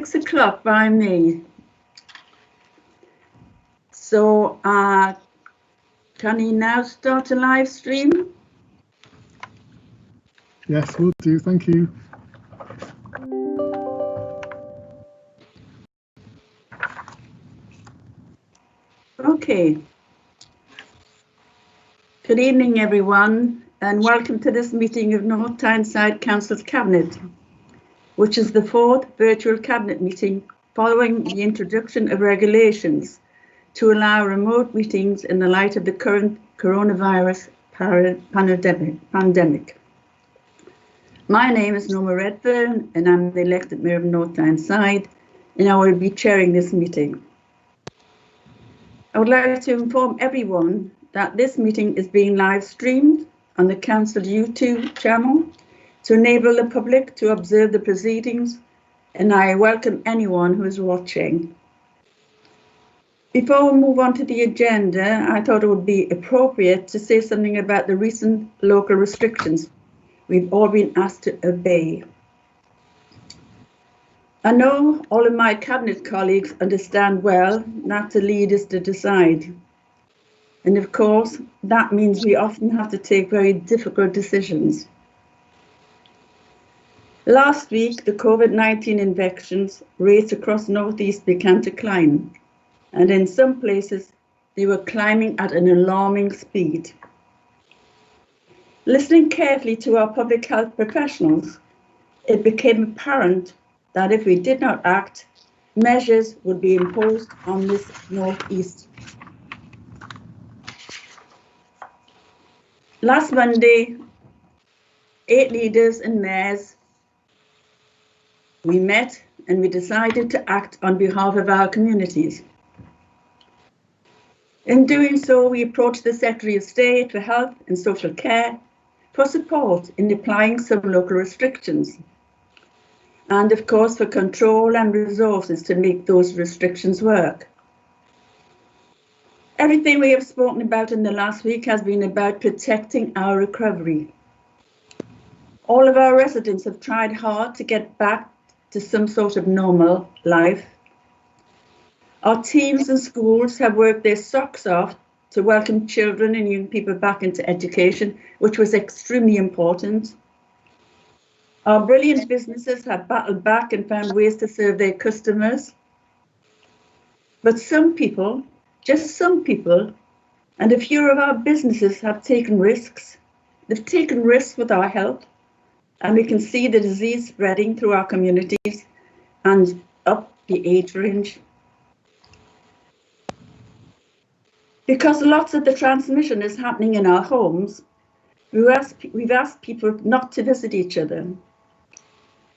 6 o'clock by me. So can you now start a live stream? Yes, we'll do. Thank you. Okay. Good evening, everyone, and welcome to this meeting of North Tyneside Council's Cabinet, which is the 4th virtual Cabinet meeting following the introduction of regulations to allow remote meetings in the light of the current coronavirus pandemic. My name is Norma Redfern, and I'm the elected Mayor of North Tyneside, and I will be chairing this meeting. I would like to inform everyone that this meeting is being live streamed on the Council YouTube channel to enable the public to observe the proceedings, and I welcome anyone who is watching. Before we move on to the agenda, I thought it would be appropriate to say something about the recent local restrictions we've all been asked to obey. I know all of my Cabinet colleagues understand well that to lead is to decide. And of course, that means we often have to take very difficult decisions. Last week, the COVID-19 infections rates across North East began to climb, and in some places, they were climbing at an alarming speed. Listening carefully to our public health professionals, it became apparent that if we did not act, measures would be imposed on this North East. Last Monday, 8 leaders and mayors, we met and we decided to act on behalf of our communities. In doing so, we approached the Secretary of State for Health and Social Care for support in applying some local restrictions, and of course for control and resources to make those restrictions work. Everything we have spoken about in the last week has been about protecting our recovery. All of our residents have tried hard to get back to some sort of normal life. Our teams and schools have worked their socks off to welcome children and young people back into education, which was extremely important. Our brilliant businesses have battled back and found ways to serve their customers. But some people, just some people, and a few of our businesses have taken risks. They've taken risks with our health, and we can see the disease spreading through our communities and up the age range. Because lots of the transmission is happening in our homes, we've asked people not to visit each other.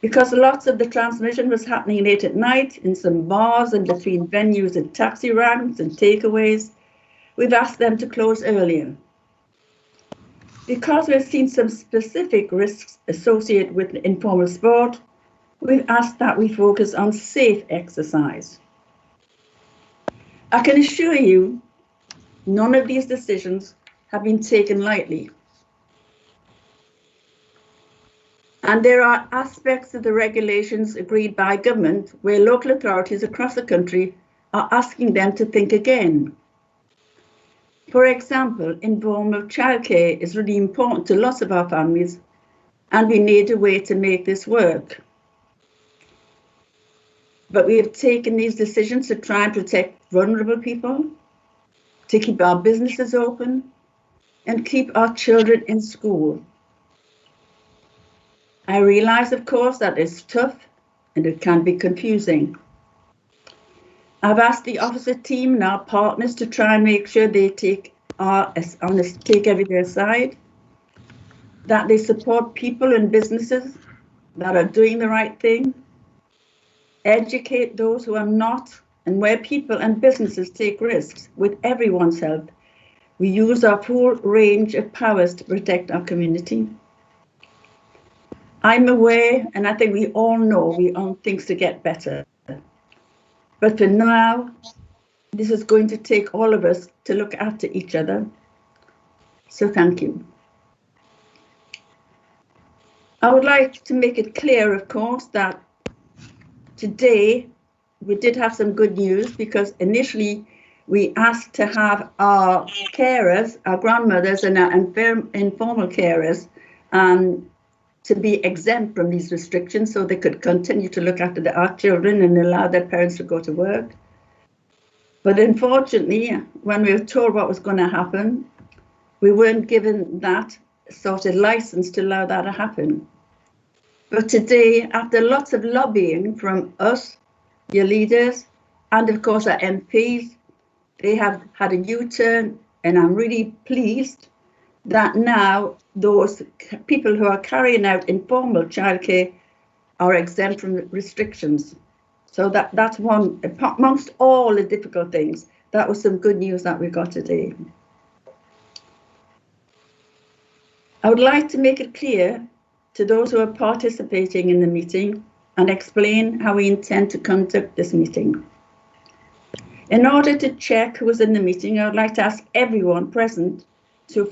Because lots of the transmission was happening late at night in some bars and between venues and taxi ranks and takeaways, we've asked them to close earlier. Because we've seen some specific risks associated with informal sport, we've asked that we focus on safe exercise. I can assure you, none of these decisions have been taken lightly. And there are aspects of the regulations agreed by government where local authorities across the country are asking them to think again. For example, informal childcare is really important to lots of our families, and we need a way to make this work. But we have taken these decisions to try and protect vulnerable people, to keep our businesses open, and keep our children in school. I realize, of course, that it's tough and it can be confusing. I've asked the officer team and our partners to try and make sure they take everything aside, that they support people and businesses that are doing the right thing, educate those who are not, and where people and businesses take risks with everyone's help, we use our full range of powers to protect our community. I'm aware, and I think we all know, we want things to get better. But for now, this is going to take all of us to look after each other. So thank you. I would like to make it clear, of course, that today we did have some good news, because initially we asked to have our carers, our grandmothers and our informal carers, to be exempt from these restrictions so they could continue to look after our children and allow their parents to go to work. But unfortunately, when we were told what was going to happen, we weren't given that sort of license to allow that to happen. But today, after lots of lobbying from us, your leaders, and of course our MPs, they have had a U-turn, and I'm really pleased that now those people who are carrying out informal childcare are exempt from restrictions. So that's one, amongst all the difficult things, that was some good news that we got today. I would like to make it clear to those who are participating in the meeting and explain how we intend to conduct this meeting. In order to check who was in the meeting, I would like to ask everyone present to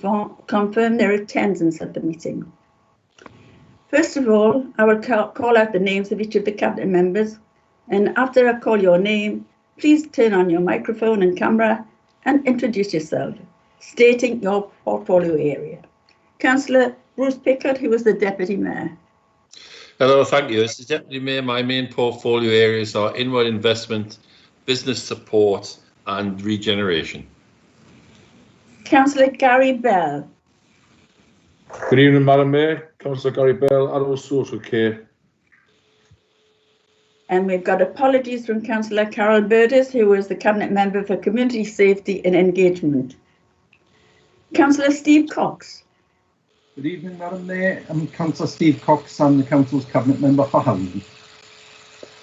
confirm their attendance at the meeting. First of all, I will call out the names of each of the cabinet members, and after I call your name, please turn on your microphone and camera and introduce yourself, stating your portfolio area. Councillor Bruce Pickard, who was the Deputy Mayor. Hello, thank you. As the Deputy Mayor, my main portfolio areas are inward investment, business support and regeneration. Councillor Gary Bell. Good evening, Madam Mayor. Councillor Gary Bell, Adult Social Care. And we've got apologies from Councillor Carol Burgess, who was the Cabinet Member for Community Safety and Engagement. Councillor Steve Cox. Good evening, Madam Mayor. I'm Councillor Steve Cox. I'm the Council's Cabinet Member for Housing.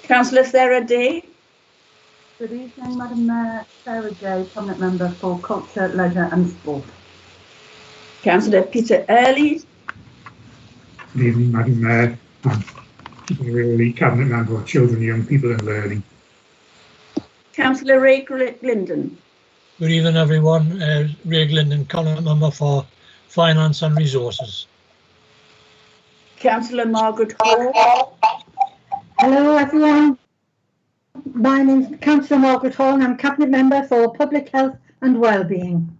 Councillor Sarah Day. Good evening, Madam Mayor. Sarah Day, Cabinet Member for Culture, Leisure and Sport. Councillor Peter Early. Good evening, Madam Mayor. I'm Peter Early, Cabinet Member for Children, Young People and Learning. Councillor Ray Glindon. Good evening, everyone. Ray Glindon, Cabinet Member for Finance and Resources. Councillor Margaret Hall. Hello, everyone. My name is Councillor Margaret Hall and I'm Cabinet Member for Public Health and Wellbeing.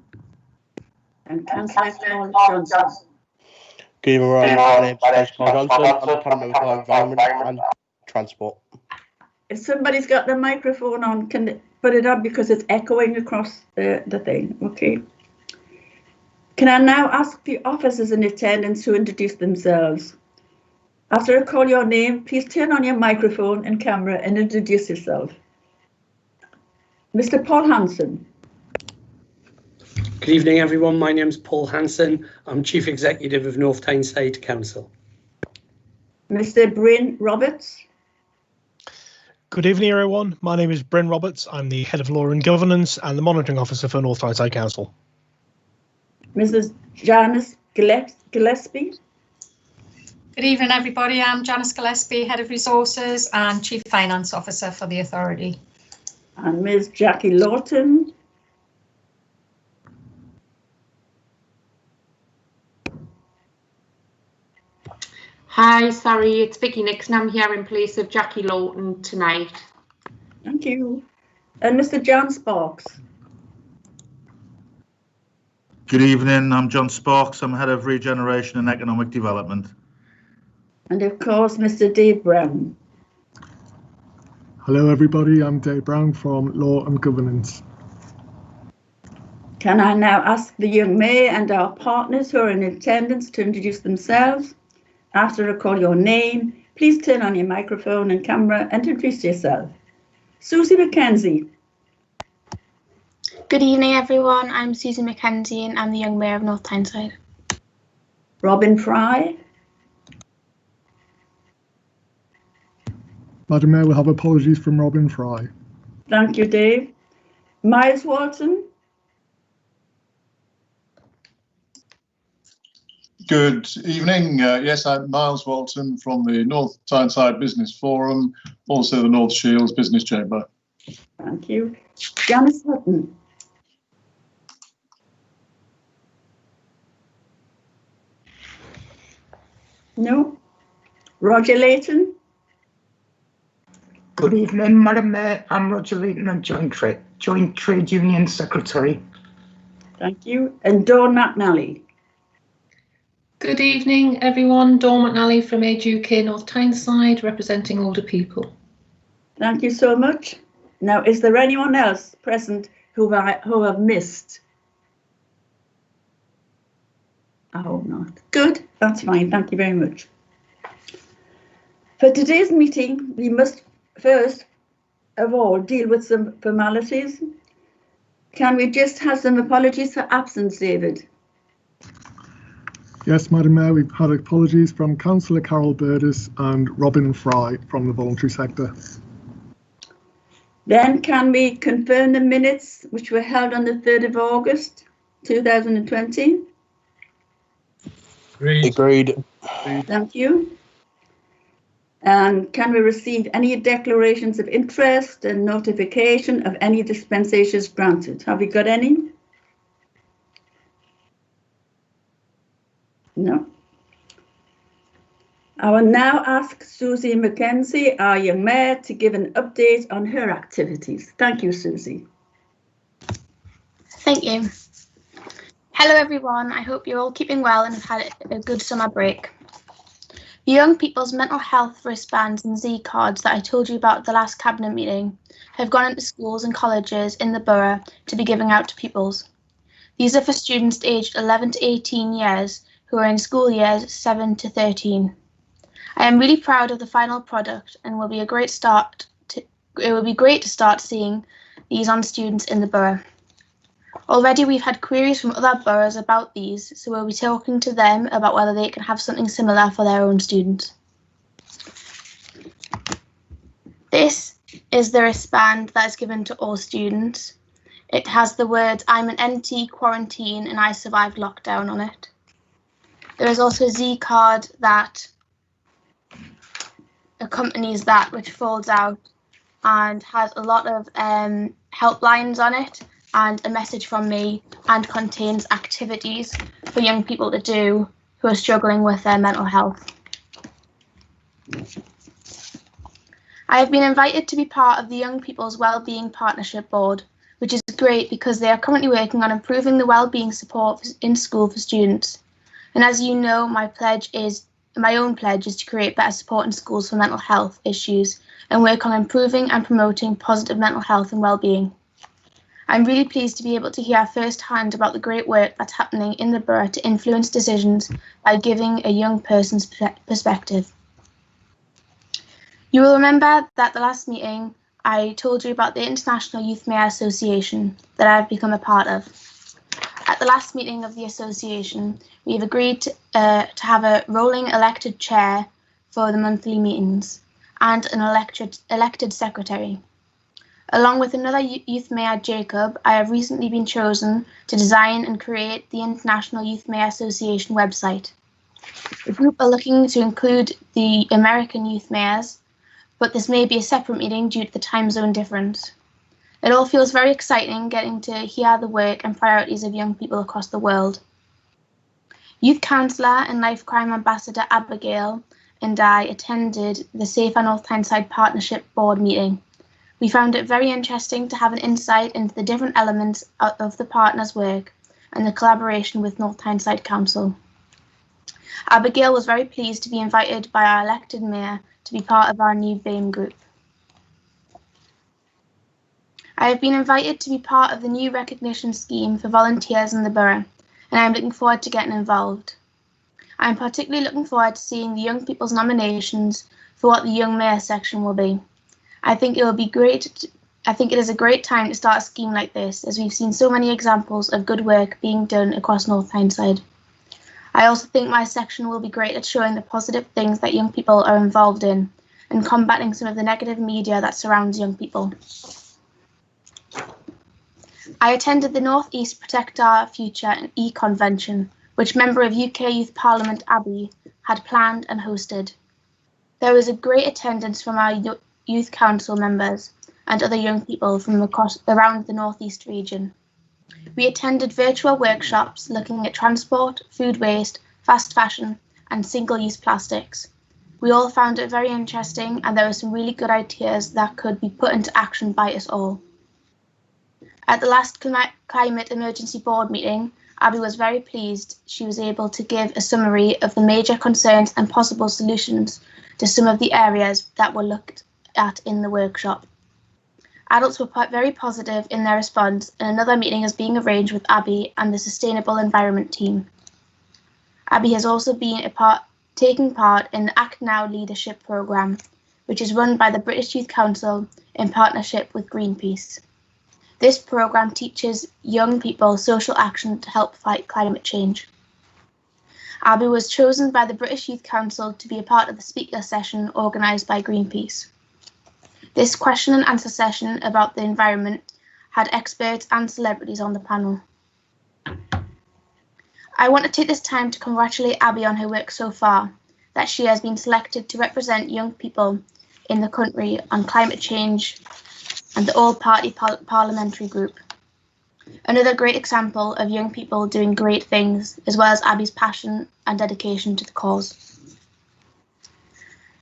And Councillor Paul Johnson. Good evening, my name is Paul Johnson. I'm the Cabinet Member for Environment and Transport. If somebody's got the microphone on, can they put it up, because it's echoing across the thing, okay? Can I now ask the officers in attendance to introduce themselves? After I call your name, please turn on your microphone and camera and introduce yourself. Mr. Paul Hanson. Good evening, everyone. My name's Paul Hanson. I'm Chief Executive of North Tyneside Council. Mr. Bryn Roberts. Good evening, everyone. My name is Bryn Roberts. I'm the Head of Law and Governance and the Monitoring Officer for North Tyneside Council. Mrs. Janice Gillespie. Good evening, everybody. I'm Janice Gillespie, Head of Resources and Chief Finance Officer for the Authority. And Ms. Jackie Lawton. Hi, sorry, it's Vicky Nixon. I'm here in place of Jackie Lawton tonight. Thank you. And Mr. John Sparks. Good evening, I'm John Sparks. I'm Head of Regeneration and Economic Development. And of course, Mr. Dave Brown. Hello, everybody. I'm Dave Brown from Law and Governance. Can I now ask the young Mayor and our partners who are in attendance to introduce themselves? After I call your name, please turn on your microphone and camera and introduce yourself. Susie McKenzie. Good evening, everyone. I'm Susie McKenzie and I'm the young Mayor of North Tyneside. Robin Fry. Madam Mayor, we'll have apologies from Robin Fry. Thank you, Dave. Miles Walton. Good evening. Yes, I'm Miles Walton from the North Tyneside Business Forum, also the North Shields Business Chamber. Thank you. Janice Hutton. No. Roger Layton. Good evening, Madam Mayor. I'm Roger Leighton, I'm Joint Trade Union Secretary. Thank you. And Dawn McNally. Good evening, everyone. Dawn McNally from Age UK North Tyneside, representing older people. Thank you so much. Now, is there anyone else present who have missed? I hope not. Good, that's fine. Thank you very much. For today's meeting, we must first of all deal with some formalities. Can we just have some apologies for absence, David? Yes, Madam Mayor, we've had apologies from Councillor Carol Burdis and Robin Fry from the voluntary sector. Then can we confirm the minutes which were held on the 3rd of August 2020? Agreed. Thank you. And can we receive any declarations of interest and notification of any dispensations granted? Have we got any? No. I will now ask Susie McKenzie, our young mayor, to give an update on her activities. Thank you, Susie. Thank you. Hello, everyone. I hope you're all keeping well and have had a good summer break. The young people's mental health wristbands and Z cards that I told you about at the last cabinet meeting have gone into schools and colleges in the borough to be given out to pupils. These are for students aged 11 to 18 years who are in school years 7 to 13. I am really proud of the final product and it will be great to start seeing these on students in the borough. Already we've had queries from other boroughs about these, so we'll be talking to them about whether they can have something similar for their own students. This is the wristband that is given to all students. It has the words "I'm an NT quarantine and I survived lockdown" on it. There is also a Z card that accompanies that, which folds out and has a lot of helplines on it and a message from me, and contains activities for young people to do who are struggling with their mental health. I have been invited to be part of the Young People's Wellbeing Partnership Board, which is great because they are currently working on improving the wellbeing support in school for students. And as you know, my own pledge is to create better support in schools for mental health issues and work on improving and promoting positive mental health and wellbeing. I'm really pleased to be able to hear firsthand about the great work that's happening in the borough to influence decisions by giving a young person's perspective. You will remember that the last meeting I told you about the International Youth Mayor Association that I've become a part of. At the last meeting of the association, we have agreed to have a rolling elected chair for the monthly meetings and an elected secretary. Along with another Youth Mayor, Jacob, I have recently been chosen to design and create the International Youth Mayor Association website. The group are looking to include the American youth mayors, but this may be a separate meeting due to the time zone difference. It all feels very exciting getting to hear the work and priorities of young people across the world. Youth Counsellor and Life Crime Ambassador Abigail and I attended the Safer North Tyneside Partnership Board meeting. We found it very interesting to have an insight into the different elements of the partners' work and the collaboration with North Tyneside Council. Abigail was very pleased to be invited by our elected mayor to be part of our new BAME group. I have been invited to be part of the new recognition scheme for volunteers in the borough, and I am looking forward to getting involved. I am particularly looking forward to seeing the young people's nominations for what the Young Mayor section will be. I think it is a great time to start a scheme like this, as we've seen so many examples of good work being done across North Tyneside. I also think my section will be great at showing the positive things that young people are involved in and combating some of the negative media that surrounds young people. I attended the North East Protect Our Future and E-Convention, which member of UK Youth Parliament Abby had planned and hosted. There was a great attendance from our Youth Council members and other young people from around the North East region. We attended virtual workshops looking at transport, food waste, fast fashion and single-use plastics. We all found it very interesting, and there were some really good ideas that could be put into action by us all. At the last Climate Emergency Board meeting, Abby was very pleased she was able to give a summary of the major concerns and possible solutions to some of the areas that were looked at in the workshop. Adults were very positive in their response, and another meeting is being arranged with Abby and the Sustainable Environment team. Abby has also been taking part in the Act Now Leadership Programme, which is run by the British Youth Council in partnership with Greenpeace. This programme teaches young people social action to help fight climate change. Abby was chosen by the British Youth Council to be a part of the speaker session organised by Greenpeace. This question and answer session about the environment had experts and celebrities on the panel. I want to take this time to congratulate Abby on her work so far, that she has been selected to represent young people in the country on climate change and the all-party parliamentary group. Another great example of young people doing great things, as well as Abby's passion and dedication to the cause.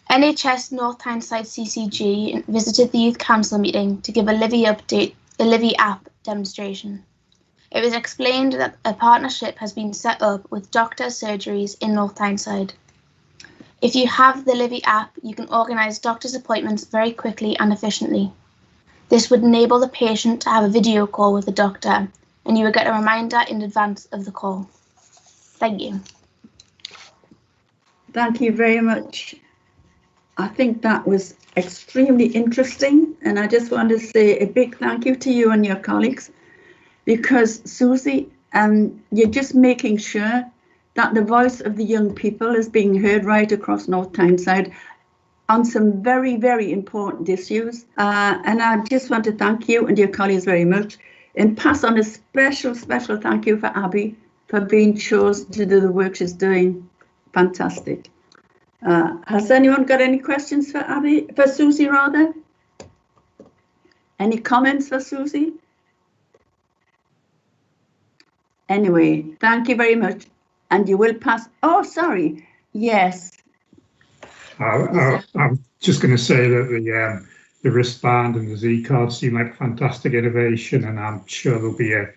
NHS North Tyneside CCG visited the Youth Council meeting to give a Livy app demonstration. It was explained that a partnership has been set up with doctors' surgeries in North Tyneside. If you have the Livy app, you can organise doctor's appointments very quickly and efficiently. This would enable the patient to have a video call with the doctor, and you would get a reminder in advance of the call. Thank you. Thank you very much. I think that was extremely interesting, and I just want to say a big thank you to you and your colleagues, because Susie, you're just making sure that the voice of the young people is being heard right across North Tyneside on some very, very important issues. And I just want to thank you and your colleagues very much, and pass on a special thank you for Abby for being chosen to do the work she's doing. Fantastic. Has anyone got any questions for Abby, for Susie rather? Any comments for Susie? Anyway, thank you very much. And you will pass, oh, sorry, yes. I'm just going to say that the wristband and the Z card seem like a fantastic innovation, and I'm sure they'll be a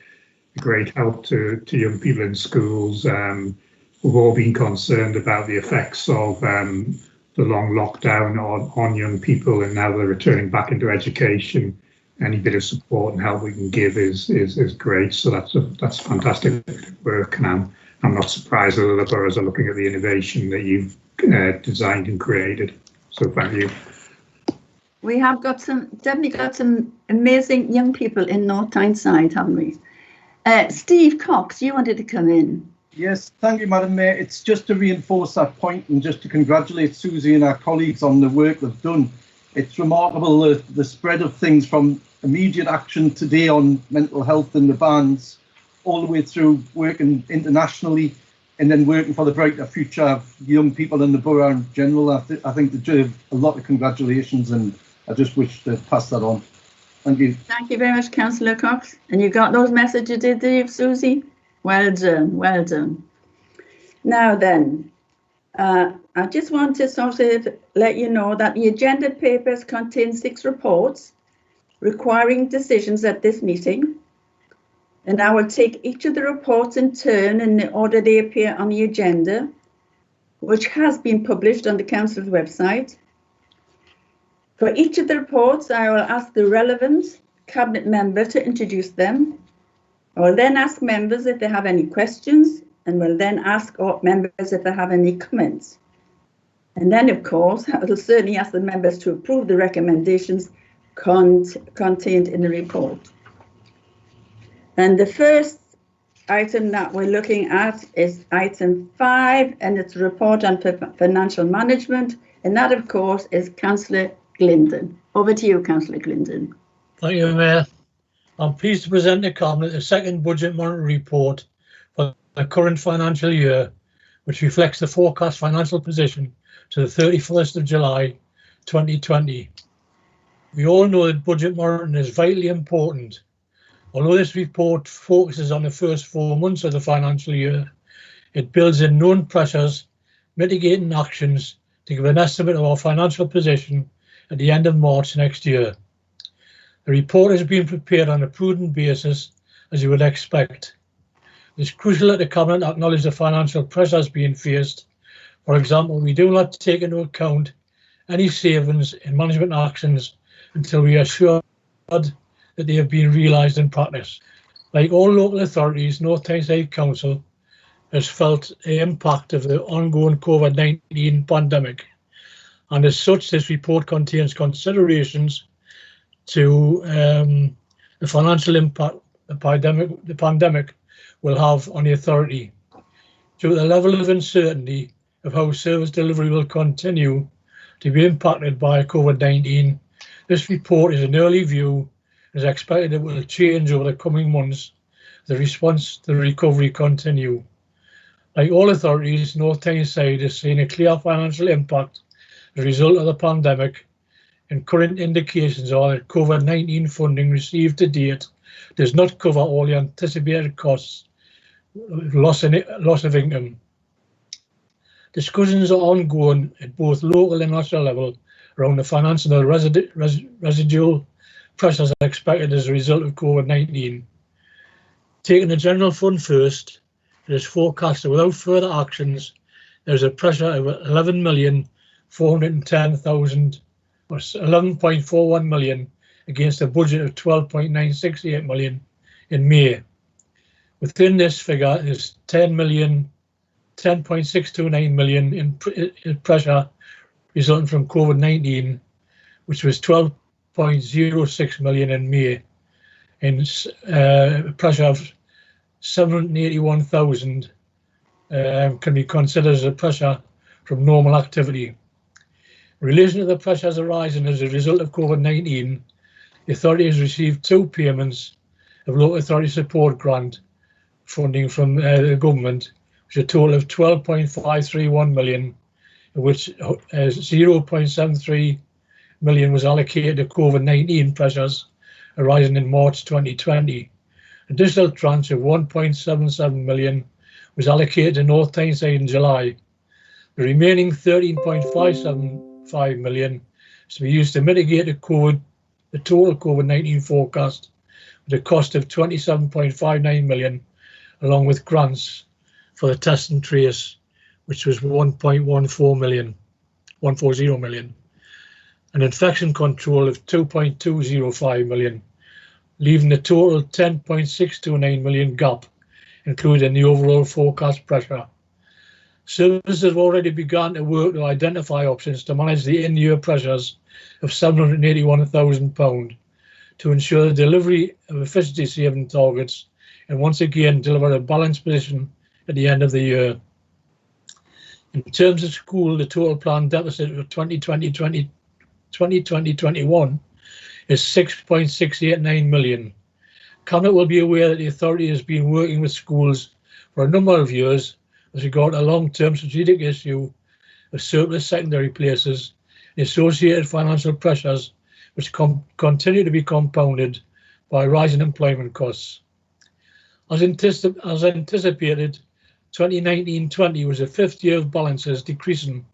great help to young people in schools. We've all been concerned about the effects of the long lockdown on young people, and now they're returning back into education. Any bit of support and help we can give is great. So that's fantastic work, and I'm not surprised that other boroughs are looking at the innovation that you've designed and created. So thank you. We have definitely got some amazing young people in North Tyneside, haven't we? Steve Cox, you wanted to come in. Yes, thank you, Madam Mayor. It's just to reinforce that point and just to congratulate Susie and our colleagues on the work they've done. It's remarkable the spread of things from immediate action today on mental health and the bans, all the way through working internationally and then working for the brighter future of young people in the borough in general. I think they deserve a lot of congratulations, and I just wish to pass that on. Thank you. Thank you very much, Councillor Cox. And you got those messages, did you, Susie? Well done, well done. Now then, I just want to sort of let you know that the agenda papers contain 6 reports requiring decisions at this meeting. And I will take each of the reports in turn in the order they appear on the agenda, which has been published on the Council's website. For each of the reports, I will ask the relevant Cabinet member to introduce them. I will then ask members if they have any questions, and will then ask members if they have any comments. And then, of course, I will certainly ask the members to approve the recommendations contained in the report. And the first item that we're looking at is item 5, and it's a report on financial management. And that, of course, is Councillor Glinden. Over to you, Councillor Glinden. Thank you, Mayor. I'm pleased to present to Cabinet the second budget monitoring report for the current financial year, which reflects the forecast financial position to the 31st of July 2020. We all know that budget monitoring is vitally important. Although this report focuses on the first 4 months of the financial year, it builds in known pressures, mitigating actions to give an estimate of our financial position at the end of March next year. The report has been prepared on a prudent basis, as you would expect. It is crucial that the Cabinet acknowledge the financial pressures being faced. For example, we do not take into account any savings in management actions until we are sure that they have been realised in practice. Like all local authorities, North Tyneside Council has felt the impact of the ongoing COVID-19 pandemic, and as such this report contains considerations to the financial impact the pandemic will have on the authority. Due to the level of uncertainty of how service delivery will continue to be impacted by COVID-19, this report is an early view and is expected it will change over the coming months as the response to the recovery continue. Like all authorities, North Tyneside has seen a clear financial impact as a result of the pandemic, and current indications are that COVID-19 funding received to date does not cover all the anticipated costs of loss of income. Discussions are ongoing at both local and national level around the financial residual pressures expected as a result of COVID-19. Taking the general fund first, it is forecast that without further actions, there is a pressure of 11,410,000 or 11.41 million against a budget of 12.968 million in May. Within this figure is 10.629 million in pressure resulting from COVID-19, which was 12.06 million in May, and pressure of 781,000 can be considered as a pressure from normal activity. In relation to the pressures arising as a result of COVID-19, the authority has received 2 payments of local authority support grant funding from the government, which is a total of 12.531 million, of which 0.73 million was allocated to COVID-19 pressures arising in March 2020. Additional tranche of 1.77 million was allocated to North Tyneside in July. The remaining 13.575 million is to be used to mitigate the total COVID-19 forecast with a cost of 27.59 million, along with grants for the test and trace, which was 1.40 million, and infection control of 2.205 million, leaving the total 10.629 million gap included in the overall forecast pressure. Services have already begun to work to identify options to manage the in-year pressures of £781,000 to ensure the delivery of efficiency saving targets and once again deliver a balanced position at the end of the year. In terms of school, the total planned deficit for 2020-21 is 6.689 million. Cabinet will be aware that the authority has been working with schools for a number of years as regard to a long-term strategic issue of surplus secondary places and associated financial pressures which continue to be compounded by rising employment costs. As anticipated, 2019-20 was the 5th year of balances decreasing,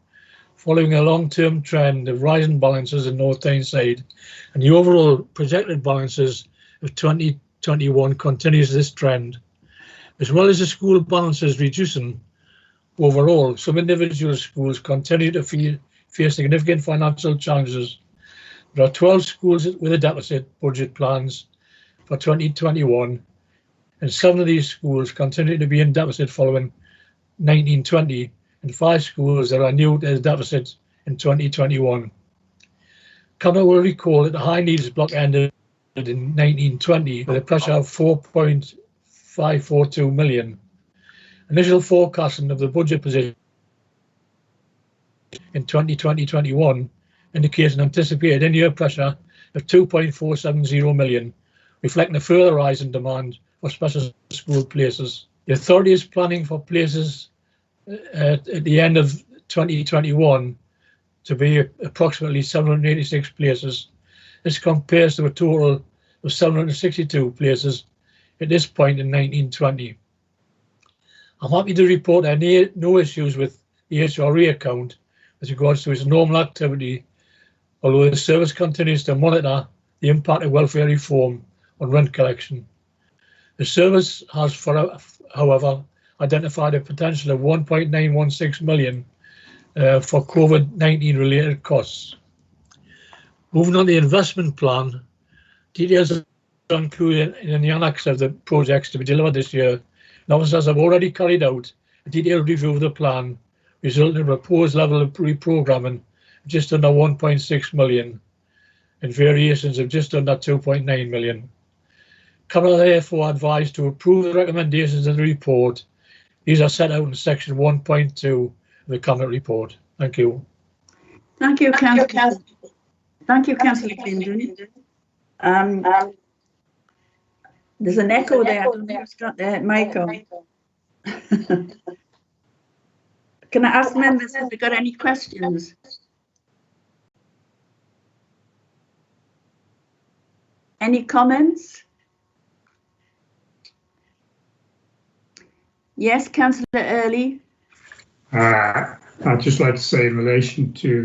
following a long-term trend of rising balances in North Tyneside, and the overall projected balances of 2021 continues this trend. As well as the school balances reducing overall, some individual schools continue to face significant financial challenges. There are 12 schools with a deficit budget plans for 2021, and 7 of these schools continue to be in deficit following 1920, and 5 schools that are new to the deficit in 2021. Cabinet will recall that the high needs block ended in 1920 with a pressure of 4.542 million. Initial forecasting of the budget position in 2020-21 indicates an anticipated in-year pressure of 2.470 million, reflecting a further rise in demand for special school places. The authority is planning for places at the end of 2021 to be approximately 786 places. This compares to a total of 762 places at this point in 1920. I'm happy to report there are no issues with the HRA account, as regards to its normal activity, although the service continues to monitor the impact of welfare reform on rent collection. The service has, however, identified a potential of 1.916 million for COVID-19 related costs. Moving on to the investment plan, details are included in the annex of the projects to be delivered this year. And officers have already carried out a detailed review of the plan, resulting in a proposed level of reprogramming of just under 1.6 million and variations of just under 2.9 million. Cabinet are therefore advised to approve the recommendations of the report. These are set out in section 1.2 of the Cabinet report. Thank you. Thank you, Councillor. Thank you, Councillor Clinton. There's an echo there. I don't know who's got the mic on. Can I ask members if they've got any questions? Any comments? Yes, Councillor Early. I'd just like to say in relation to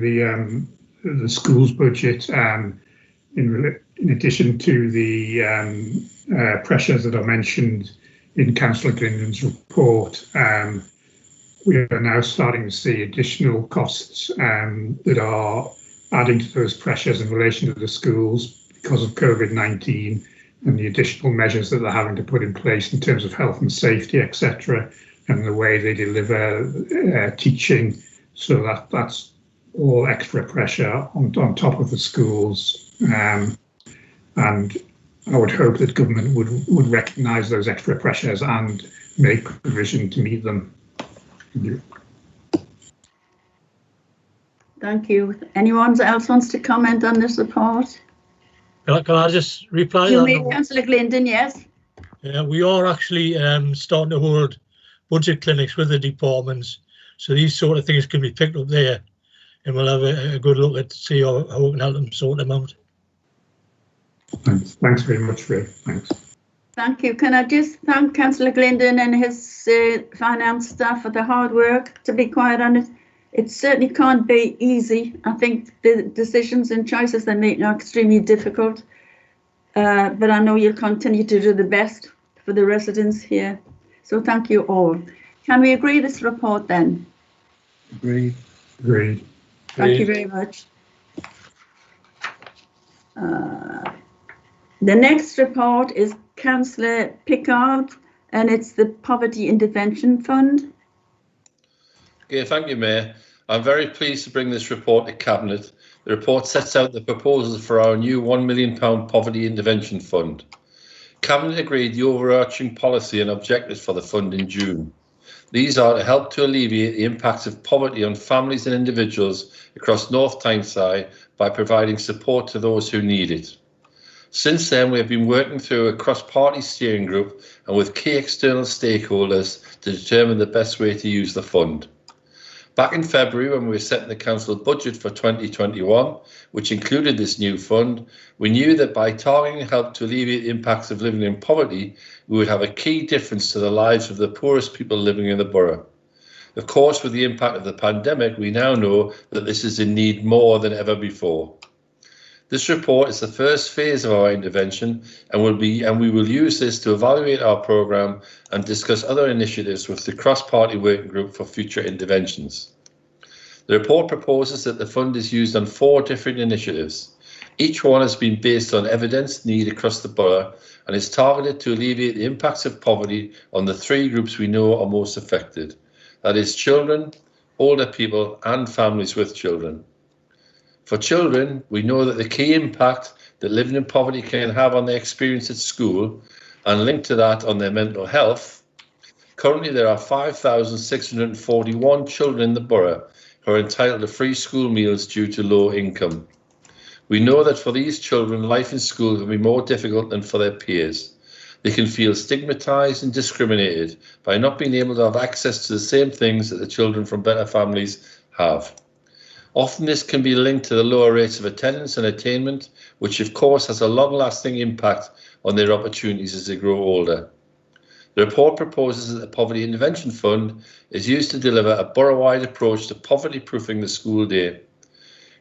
the schools budget, in addition to the pressures that are mentioned in Councillor Clinton's report, we are now starting to see additional costs that are adding to those pressures in relation to the schools because of COVID-19 and the additional measures that they're having to put in place in terms of health and safety, etc., and the way they deliver teaching. So that's all extra pressure on top of the schools. And I would hope that government would recognise those extra pressures and make provision to meet them. Thank you. Thank you. Anyone else wants to comment on this report? Can I just reply? You may, Councillor Clinton, yes. Yeah, we are actually starting to hold budget clinics with the departments, so these sort of things can be picked up there, and we'll have a good look at see how we can help them sort them out. Thanks very much, Ray. Thanks. Thank you. Can I just thank Councillor Glendon and his finance staff for the hard work? To be quite honest, it certainly can't be easy. I think the decisions and choices they make are extremely difficult, but I know you'll continue to do the best for the residents here. So thank you all. Can we agree this report then? Agreed. Agreed. Thank you very much. The next report is Councillor Pickard, and it's the Poverty Intervention Fund. Okay, thank you, Mayor. I'm very pleased to bring this report to Cabinet. The report sets out the proposals for our new £1 million Poverty Intervention Fund. Cabinet agreed the overarching policy and objectives for the fund in June. These are to help to alleviate the impacts of poverty on families and individuals across North Tyneside by providing support to those who need it. Since then, we have been working through a cross-party steering group and with key external stakeholders to determine the best way to use the fund. Back in February, when we were setting the council budget for 2021, which included this new fund, we knew that by targeting help to alleviate the impacts of living in poverty, we would have a key difference to the lives of the poorest people living in the borough. Of course, with the impact of the pandemic, we now know that this is in need more than ever before. This report is the first phase of our intervention and we will use this to evaluate our programme and discuss other initiatives with the cross-party working group for future interventions. The report proposes that the fund is used on 4 different initiatives. Each one has been based on evidence need across the borough and is targeted to alleviate the impacts of poverty on the 3 groups we know are most affected. That is children, older people and families with children. For children, we know that the key impact that living in poverty can have on their experience at school and linked to that on their mental health. Currently, there are 5,641 children in the borough who are entitled to free school meals due to low income. We know that for these children, life in school can be more difficult than for their peers. They can feel stigmatised and discriminated by not being able to have access to the same things that the children from better families have. Often this can be linked to the lower rates of attendance and attainment, which of course has a long-lasting impact on their opportunities as they grow older. The report proposes that the Poverty Intervention Fund is used to deliver a borough-wide approach to poverty-proofing the school day.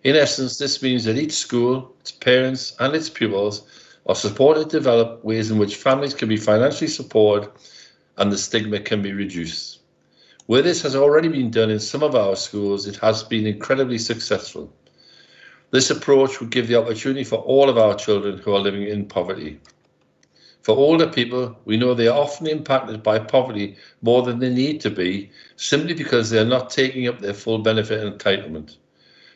In essence, this means that each school, its parents and its pupils are supported to develop ways in which families can be financially supported and the stigma can be reduced. Where this has already been done in some of our schools, it has been incredibly successful. This approach would give the opportunity for all of our children who are living in poverty. For older people, we know they are often impacted by poverty more than they need to be, simply because they are not taking up their full benefit entitlement.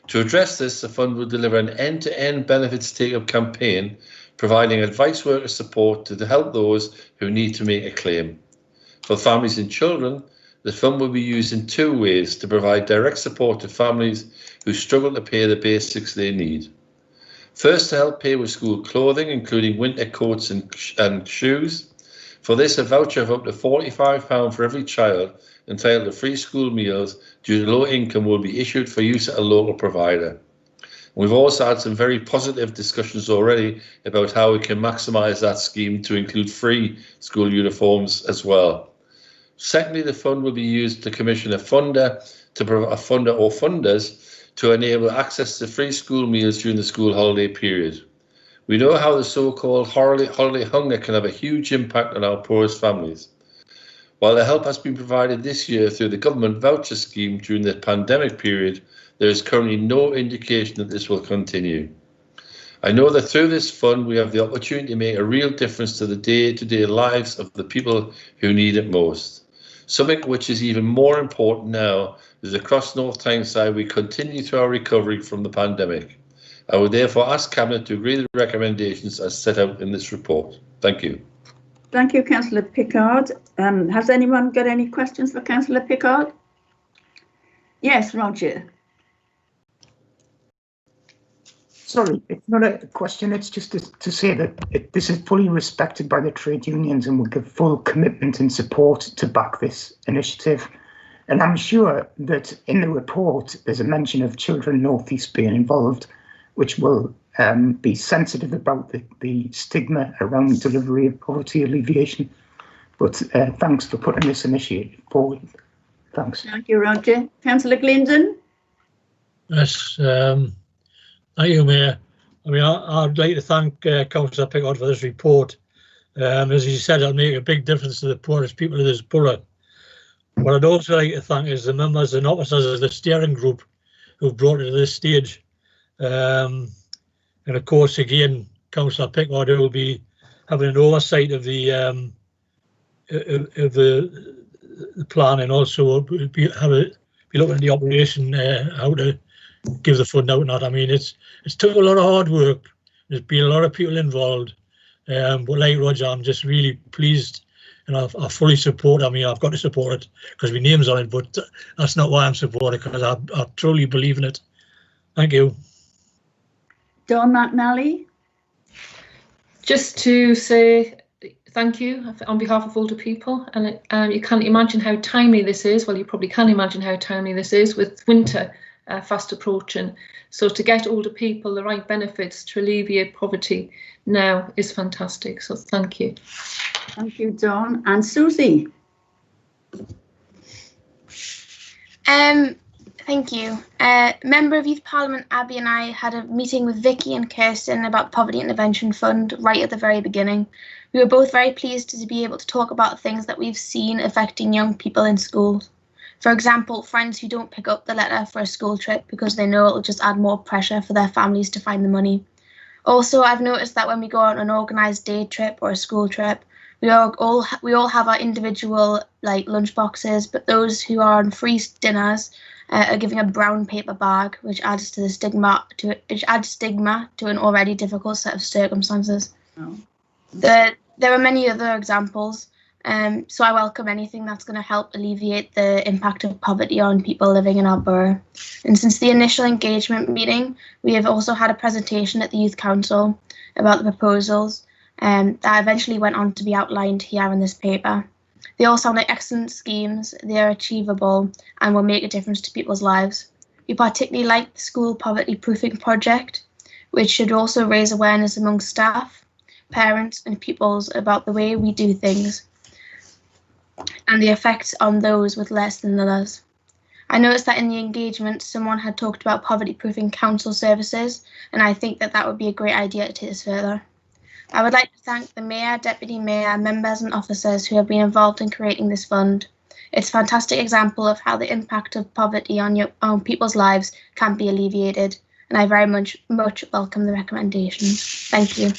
To address this, the fund will deliver an end-to-end benefits take-up campaign, providing advice worker support to help those who need to make a claim. For families and children, the fund will be used in two ways to provide direct support to families who struggle to pay the basics they need. First, to help pay with school clothing, including winter coats and shoes. For this, a voucher of up to £45 for every child entitled to free school meals due to low income will be issued for use at a local provider. We've also had some very positive discussions already about how we can maximise that scheme to include free school uniforms as well. Secondly, the fund will be used to commission a funder or funders to enable access to free school meals during the school holiday period. We know how the so-called holiday hunger can have a huge impact on our poorest families. While the help has been provided this year through the government voucher scheme during the pandemic period, there is currently no indication that this will continue. I know that through this fund, we have the opportunity to make a real difference to the day-to-day lives of the people who need it most. Something which is even more important now is across North Tyneside we continue through our recovery from the pandemic. I would therefore ask Cabinet to agree to the recommendations as set out in this report. Thank you. Thank you, Councillor Pickard. Has anyone got any questions for Councillor Pickard? Yes, Roger. Sorry, it's not a question, it's just to say that this is fully respected by the trade unions and will give full commitment and support to back this initiative. And I'm sure that in the report there's a mention of Children North East being involved, which will be sensitive about the stigma around delivery of poverty alleviation. But thanks for putting this initiative forward. Thanks. Thank you, Roger. Councillor Glendon. Yes, thank you, Mayor. I mean, I'd like to thank Councillor Pickard for this report. As he said, it'll make a big difference to the poorest people of this borough. What I'd also like to thank is the members and officers of the steering group who brought it to this stage. And of course, again, Councillor Pickard will be having an oversight of the plan, and also be looking at the operation, how to give the fund out. Not, I mean, it's took a lot of hard work. There's been a lot of people involved, but like Roger, I'm just really pleased, and I fully support. I mean, I've got to support it because my name's on it, but that's not why I'm supporting it, because I truly believe in it. Thank you. Dawn McNally. Just to say thank you on behalf of older people, and you can't imagine how timely this is. Well, you probably can imagine how timely this is with winter fast approaching. So to get older people the right benefits to alleviate poverty now is fantastic. So thank you. Thank you, Dawn. And Susie. Thank you. Member of Youth Parliament Abby and I had a meeting with Vicky and Kirsten about Poverty Intervention Fund right at the very beginning. We were both very pleased to be able to talk about things that we've seen affecting young people in schools. For example, friends who don't pick up the letter for a school trip because they know it'll just add more pressure for their families to find the money. Also, I've noticed that when we go on an organised day trip or a school trip, we all have our individual lunch boxes, but those who are on free dinners are giving a brown paper bag, which adds stigma to an already difficult set of circumstances. Oh. There are many other examples, so I welcome anything that's going to help alleviate the impact of poverty on people living in our borough. And since the initial engagement meeting, we have also had a presentation at the Youth Council about the proposals that eventually went on to be outlined here in this paper. They all sound like excellent schemes, they are achievable and will make a difference to people's lives. We particularly like the school poverty proofing project, which should also raise awareness among staff, parents and pupils about the way we do things. and the effects on those with less than others. I noticed that in the engagement, someone had talked about poverty-proofing council services, and I think that that would be a great idea to take this further. I would like to thank the Mayor, Deputy Mayor, members and officers who have been involved in creating this fund. It's a fantastic example of how the impact of poverty on people's lives can be alleviated, and I very much welcome the recommendations. Thank you.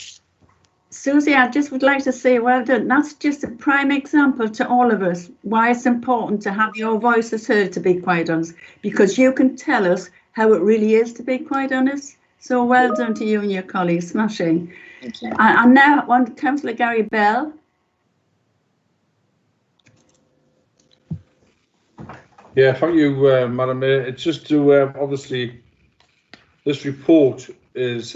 Susie, I just would like to say well done. That's just a prime example to all of us why it's important to have your voices heard, to be quite honest, because you can tell us how it really is, to be quite honest. So well done to you and your colleagues, smashing. Thank you. And now on Councillor Gary Bell. Yeah, thank you, Madam Mayor. It's just to obviously this report is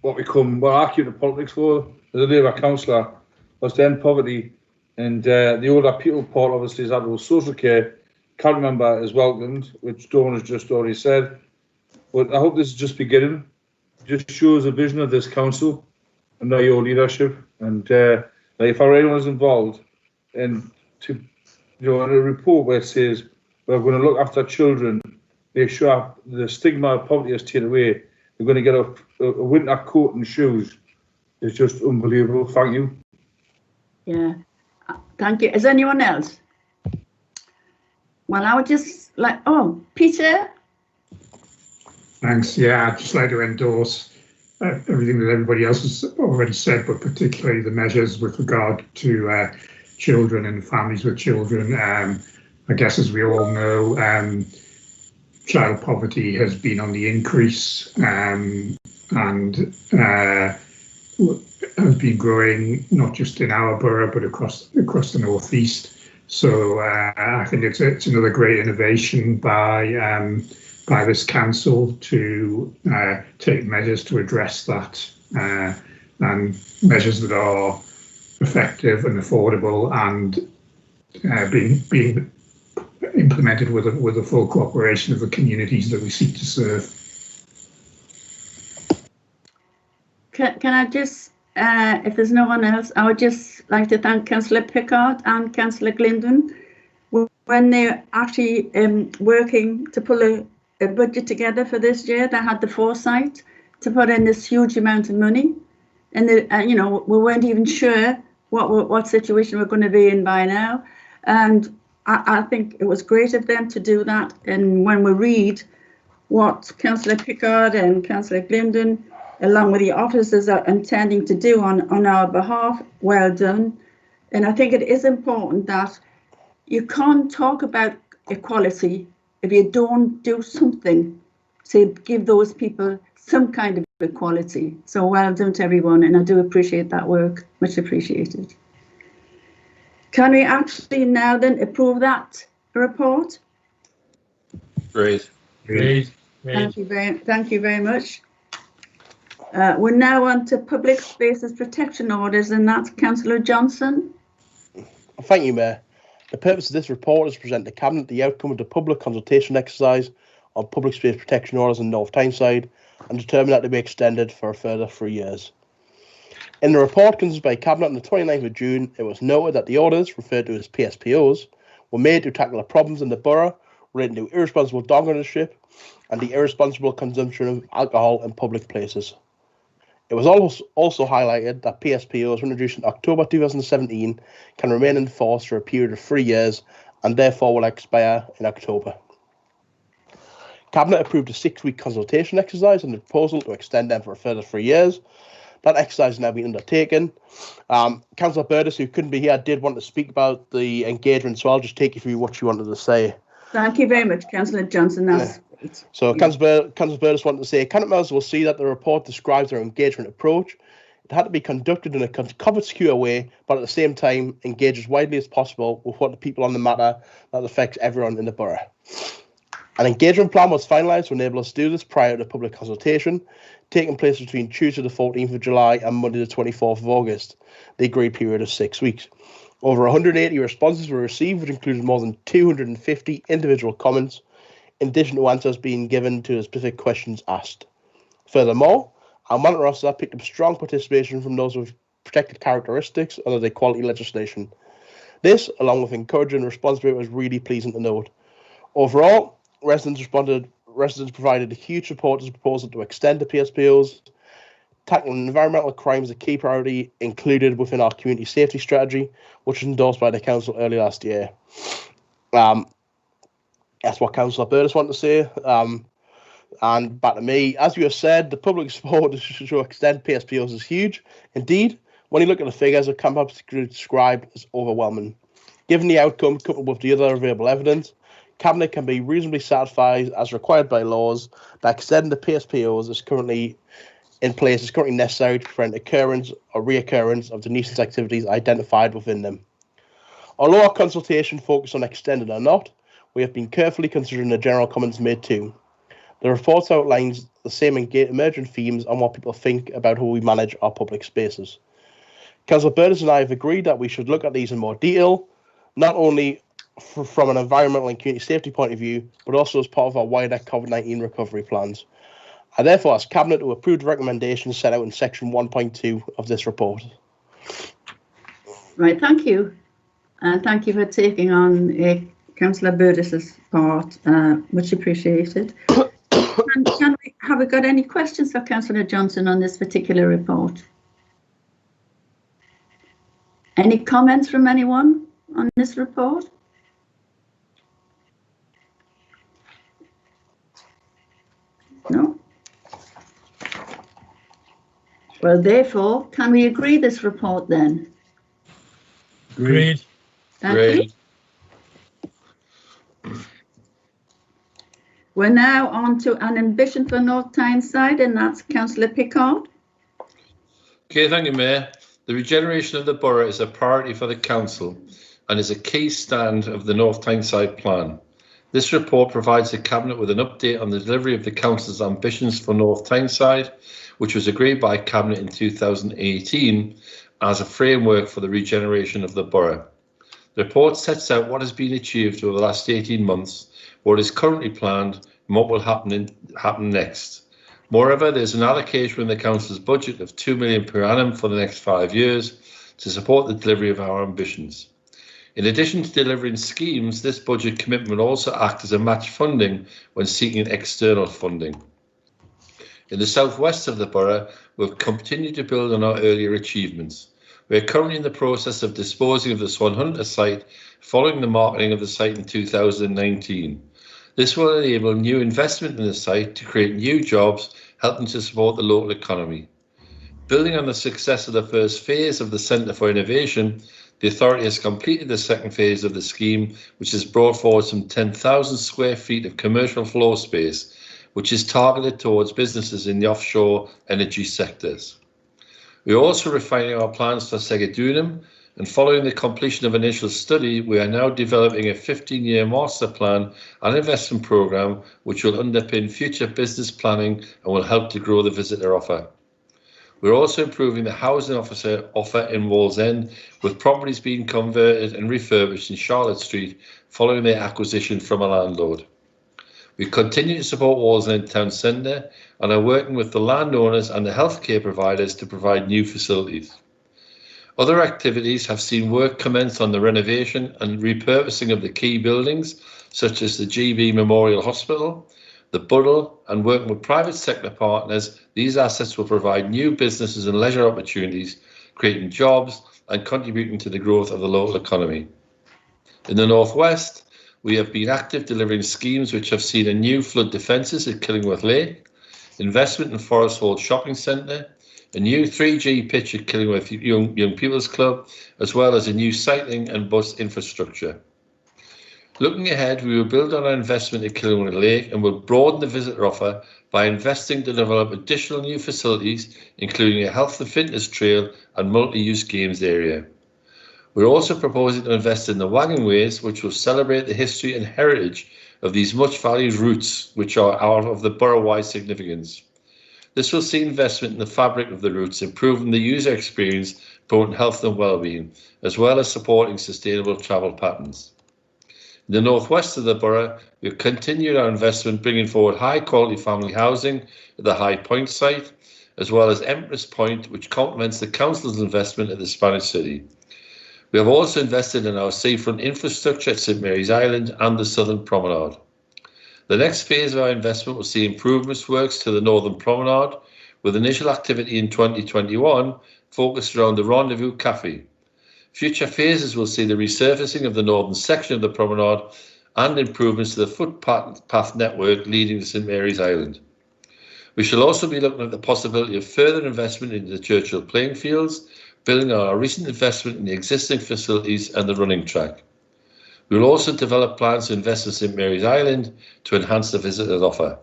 what I keep the politics for as a Labour councillor was to end poverty, and the older people part obviously is that social care. Can't remember is welcomed, which Dawn has just already said. But I hope this is just beginning. It just shows a vision of this council under your leadership, and if anyone is involved, and to in a report where it says we're going to look after children, make sure the stigma of poverty is taken away. We're going to get a winter coat and shoes. It's just unbelievable. Thank you. Yeah, thank you. Is anyone else? Well, I would just like, Peter. Thanks. Yeah, I'd just like to endorse everything that everybody else has already said, but particularly the measures with regard to children and families with children. I guess, as we all know, child poverty has been on the increase and has been growing not just in our borough but across the northeast. So I think it's another great innovation by this council to take measures to address that, and measures that are effective and affordable and being implemented with the full cooperation of the communities that we seek to serve. Can I just, if there's no one else, I would just like to thank Councillor Pickard and Councillor Glindon when they're actually working to pull a budget together for this year. They had the foresight to put in this huge amount of money, and we weren't even sure what situation we're going to be in by now, and I think it was great of them to do that. And when we read what Councillor Pickard and Councillor Glindon, along with the officers, are intending to do on our behalf, well done. And I think it is important that you can't talk about equality if you don't do something to give those people some kind of equality. So well done to everyone, and I do appreciate that work, much appreciated. Can we actually now then approve that report? Great. Thank you very much. We're now on to public spaces protection orders, and that's Councillor Johnson. Thank you, Mayor. The purpose of this report is to present to Cabinet the outcome of the public consultation exercise on public space protection orders in North Tyneside and determine that to be extended for a further 3 years. In the report considered by Cabinet on the 29th of June, it was noted that the orders, referred to as PSPOs, were made to tackle the problems in the borough relating to irresponsible dog ownership and the irresponsible consumption of alcohol in public places. It was also highlighted that PSPOs introduced in October 2017 can remain in force for a period of 3 years and therefore will expire in October. Cabinet approved a 6-week consultation exercise on the proposal to extend them for a further 3 years. That exercise has now been undertaken. Councillor Burtis, who couldn't be here, did want to speak about the engagement, so I'll just take you through what she wanted to say. Thank you very much, Councillor Johnson. That's great. So Councillor Burtis wanted to say, Cabinet members will see that the report describes their engagement approach. It had to be conducted in a covered, secure way, but at the same time engage as widely as possible with what the people on the matter that affects everyone in the borough. An engagement plan was finalised to enable us to do this prior to public consultation, taking place between Tuesday the 14th of July and Monday the 24th of August, the agreed period of 6 weeks. Over 180 responses were received, which included more than 250 individual comments, in addition to answers being given to the specific questions asked. Furthermore, our monitor officer picked up strong participation from those with protected characteristics under the equality legislation. This, along with encouraging response rate, was really pleasing to note. Overall, residents provided a huge support to the proposal to extend the PSPOs. Tackling environmental crime is a key priority included within our community safety strategy, which was endorsed by the council early last year. That's what Councillor Burtis wanted to say. And back to me, as you have said, the public support to extend PSPOs is huge. Indeed, when you look at the figures, it can be described as overwhelming. Given the outcome, coupled with the other available evidence, Cabinet can be reasonably satisfied, as required by laws, that extending the PSPOs is currently in place is currently necessary to prevent occurrence or reoccurrence of the nuisance activities identified within them. Although our consultation focused on extended or not, we have been carefully considering the general comments made too. The report outlines the same emerging themes on what people think about how we manage our public spaces. Councillor Burtis and I have agreed that we should look at these in more detail, not only from an environmental and community safety point of view, but also as part of our wider COVID-19 recovery plans. I therefore ask Cabinet to approve the recommendations set out in section 1.2 of this report. Right, thank you. Thank you for taking on Councillor Burtis's part, much appreciated. Have we got any questions for Councillor Johnson on this particular report? Any comments from anyone on this report? No? Well, therefore, can we agree this report then? Agreed. Thank you. We're now on to an ambition for North Tyneside, and that's Councillor Pickard. Okay, thank you, Mayor. The regeneration of the borough is a priority for the council and is a key stand of the North Tyneside plan. This report provides the Cabinet with an update on the delivery of the council's ambitions for North Tyneside, which was agreed by Cabinet in 2018 as a framework for the regeneration of the borough. The report sets out what has been achieved over the last 18 months, what is currently planned, and what will happen next. Moreover, there's an allocation in the council's budget of £2 million per annum for the next 5 years to support the delivery of our ambitions. In addition to delivering schemes, this budget commitment will also act as a match funding when seeking external funding. In the southwest of the borough, we've continued to build on our earlier achievements. We are currently in the process of disposing of the Swan Hunter site following the marketing of the site in 2019. This will enable new investment in the site to create new jobs, helping to support the local economy. Building on the success of the first phase of the Centre for Innovation, the authority has completed the second phase of the scheme, which has brought forward some 10,000 square feet of commercial floor space, which is targeted towards businesses in the offshore energy sectors. We are also refining our plans for Segedunum, and following the completion of initial study, we are now developing a 15-year master plan and investment programme which will underpin future business planning and will help to grow the visitor offer. We're also improving the housing offer in Wallsend, with properties being converted and refurbished in Charlotte Street following their acquisition from a landlord. We continue to support Wallsend Town Centre and are working with the landowners and the healthcare providers to provide new facilities. Other activities have seen work commence on the renovation and repurposing of the key buildings, such as the GB Memorial Hospital, the Buddle, and working with private sector partners. These assets will provide new businesses and leisure opportunities, creating jobs and contributing to the growth of the local economy. In the northwest, we have been active delivering schemes which have seen a new flood defences at Killingworth Lake, investment in Forest Hall Shopping Centre, a new 3G pitch at Killingworth Young People's Club, as well as a new cycling and bus infrastructure. Looking ahead, we will build on our investment at Killingworth Lake and will broaden the visitor offer by investing to develop additional new facilities, including a health and fitness trail and multi-use games area. We're also proposing to invest in the Wagonways, which will celebrate the history and heritage of these much valued routes, which are of the borough-wide significance. This will see investment in the fabric of the routes, improving the user experience, promoting health and well-being, as well as supporting sustainable travel patterns. In the northwest of the borough, we've continued our investment, bringing forward high-quality family housing at the High Point site, as well as Empress Point, which complements the council's investment at the Spanish City. We have also invested in our seafront infrastructure at St Mary's Island and the Southern Promenade. The next phase of our investment will see improvements works to the Northern Promenade, with initial activity in 2021 focused around the Rendezvous Cafe. Future phases will see the resurfacing of the northern section of the promenade and improvements to the footpath network leading to St Mary's Island. We shall also be looking at the possibility of further investment into the Churchill playing fields, building on our recent investment in the existing facilities and the running track. We will also develop plans to invest in St Mary's Island to enhance the visitors offer.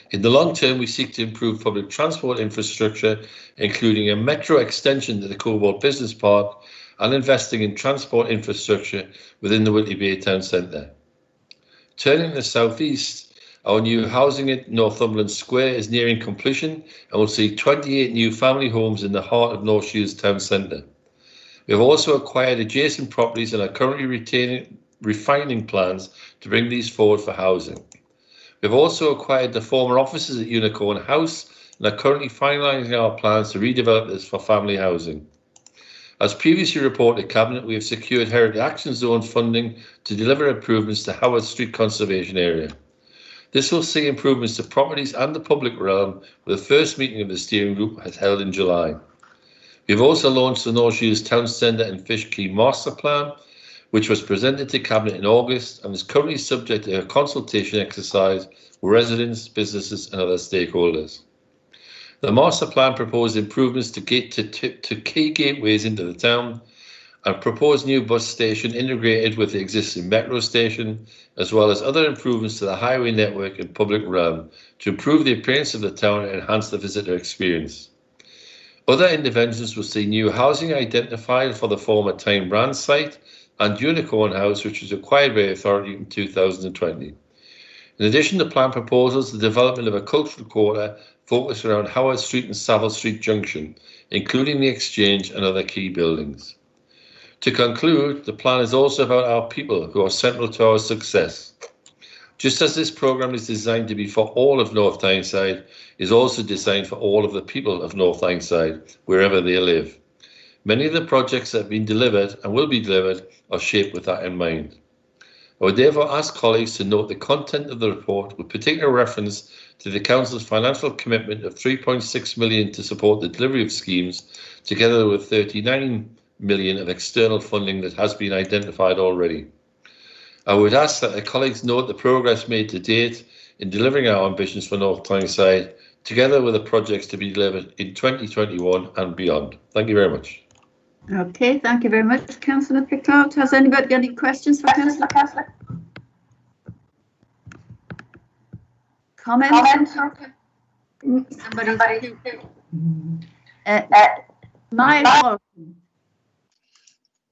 In the long term, we seek to improve public transport infrastructure, including a metro extension to the Cobalt Business Park and investing in transport infrastructure within the Whitley Bay Town Centre. Turning to the southeast, our new housing at Northumberland Square is nearing completion and will see 28 new family homes in the heart of North Shields Town Centre. We have also acquired adjacent properties and are currently refining plans to bring these forward for housing. We have also acquired the former offices at Unicorn House and are currently finalising our plans to redevelop this for family housing. As previously reported to Cabinet, we have secured Heritage Action Zone funding to deliver improvements to Howard Street Conservation Area. This will see improvements to properties and the public realm, with the first meeting of the steering group was held in July. We have also launched the North Shields Town Centre and Fish Quay Master Plan, which was presented to Cabinet in August and is currently subject to a consultation exercise with residents, businesses and other stakeholders. The Master Plan proposed improvements to key gateways into the town and proposed new bus station integrated with the existing metro station, as well as other improvements to the highway network and public realm to improve the appearance of the town and enhance the visitor experience. Other interventions will see new housing identified for the former Tyne Brand site and Unicorn House, which was acquired by the authority in 2020. In addition to plan proposals, the development of a cultural quarter focused around Howard Street and Savile Street Junction, including the Exchange and other key buildings. To conclude, the plan is also about our people who are central to our success. Just as this programme is designed to be for all of North Tyneside, it is also designed for all of the people of North Tyneside, wherever they live. Many of the projects that have been delivered and will be delivered are shaped with that in mind. I would therefore ask colleagues to note the content of the report with particular reference to the Council's financial commitment of £3.6 million to support the delivery of schemes, together with £39 million of external funding that has been identified already. I would ask that the colleagues note the progress made to date in delivering our ambitions for North Tyneside, together with the projects to be delivered in 2021 and beyond. Thank you very much. Okay, thank you very much, Councillor Pickard. Has anybody got any questions for Councillor Casler? Comments? Somebody? Miles.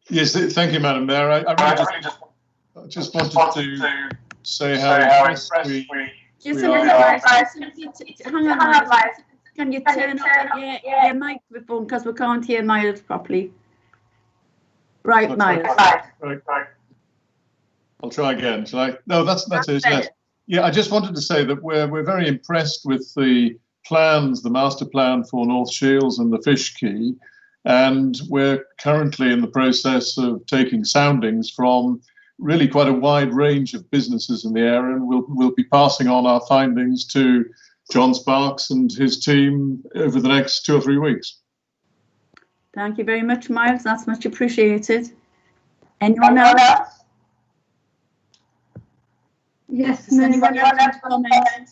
Yes, thank you, Madam Mayor. I really just wanted to say how impressed we are. Hang on, Miles. Can you turn off your microphone, because we can't hear Miles properly? Right, Miles. Right. I'll try again. Shall I? No, that's it. Yes. Yeah, I just wanted to say that we're very impressed with the plans, the master plan for North Shields and the Fish Quay, and we're currently in the process of taking soundings from really quite a wide range of businesses in the area, and we'll be passing on our findings to John Sparks and his team over the next 2 or 3 weeks. Thank you very much, Miles. That's much appreciated. Anyone else? Yes, Does anyone else want to comment?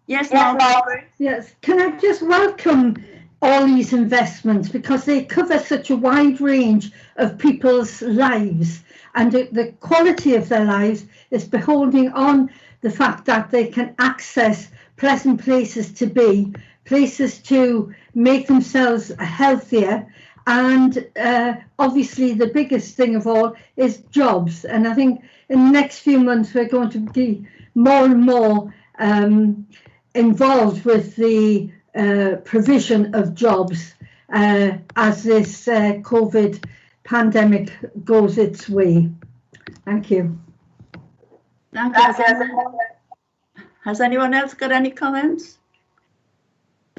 Yes, Margaret. Yes, can I just welcome all these investments, because they cover such a wide range of people's lives, and the quality of their lives is beholding on the fact that they can access pleasant places to be, places to make themselves healthier, and obviously the biggest thing of all is jobs. And I think in the next few months we're going to be more and more involved with the provision of jobs as this COVID pandemic goes its way. Thank you. Thank you. Has anyone else got any comments?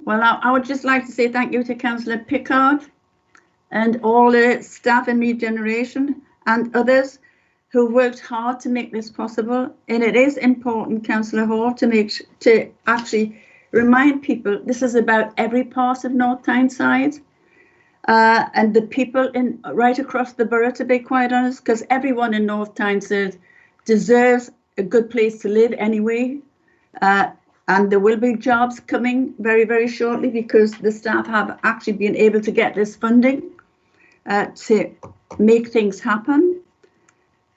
Well, I would just like to say thank you to Councillor Pickard and all the staff in regeneration and others who worked hard to make this possible. And it is important, Councillor Hall, to actually remind people this is about every part of North Tyneside and the people right across the borough, to be quite honest, because everyone in North Tyneside deserves a good place to live anyway. And there will be jobs coming very, very shortly because the staff have actually been able to get this funding to make things happen.